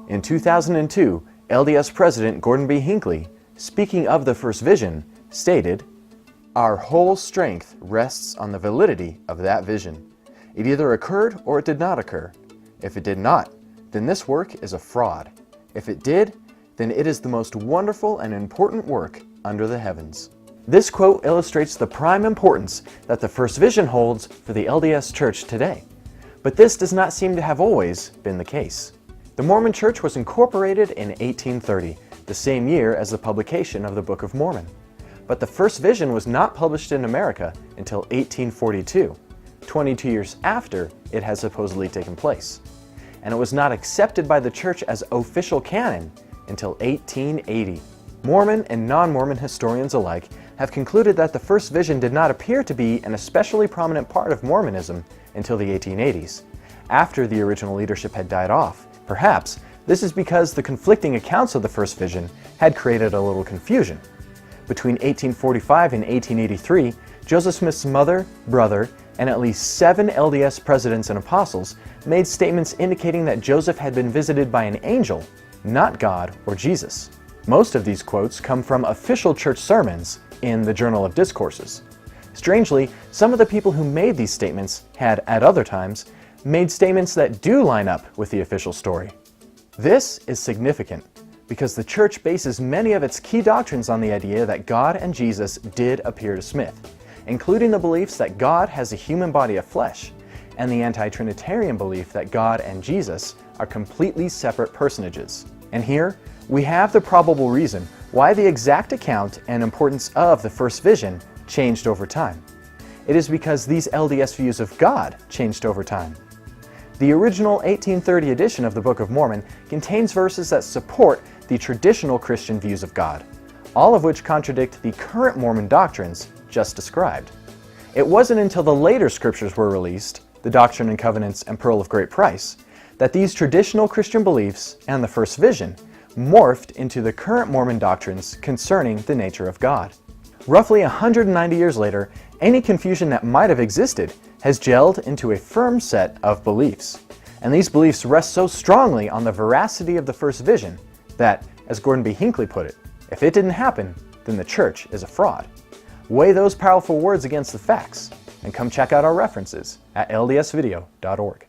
In 2002, LDS President Gordon B. Hinckley, speaking of the first vision, stated, "Our whole strength rests on the validity of that vision. It either occurred or it did not occur. If it did not, then this work is a fraud. If it did, then it is the most wonderful and important work under the heavens." This quote illustrates the prime importance that the first vision holds for the LDS Church today. But this does not seem to have always been the case. The Mormon Church was incorporated in 1830, the same year as the publication of the Book of Mormon. But the first vision was not published in America until 1842, 22 years after it had supposedly taken place. And it was not accepted by the Church as official canon until 1880. Mormon and non-Mormon historians alike have concluded that the first vision did not appear to be an especially prominent part of Mormonism until the 1880s, after the original leadership had died off. Perhaps this is because the conflicting accounts of the first vision had created a little confusion. Between 1845 and 1883, Joseph Smith's mother, brother, and at least 7 LDS presidents and apostles made statements indicating that Joseph had been visited by an angel, not God or Jesus. Most of these quotes come from official church sermons in the Journal of Discourses. Strangely, some of the people who made these statements had, at other times, made statements that do line up with the official story. This is significant because the church bases many of its key doctrines on the idea that God and Jesus did appear to Smith, including the beliefs that God has a human body of flesh, and the anti-Trinitarian belief that God and Jesus are completely separate personages. And here, we have the probable reason why the exact account and importance of the first vision changed over time. It is because these LDS views of God changed over time. The original 1830 edition of the Book of Mormon contains verses that support the traditional Christian views of God, all of which contradict the current Mormon doctrines just described. It wasn't until the later scriptures were released, the Doctrine and Covenants and Pearl of Great Price, that these traditional Christian beliefs and the first vision morphed into the current Mormon doctrines concerning the nature of God. Roughly 190 years later, any confusion that might have existed has gelled into a firm set of beliefs. And these beliefs rest so strongly on the veracity of the first vision that, as Gordon B. Hinckley put it, if it didn't happen, then the church is a fraud. Weigh those powerful words against the facts, and come check out our references at ldsvideo.org.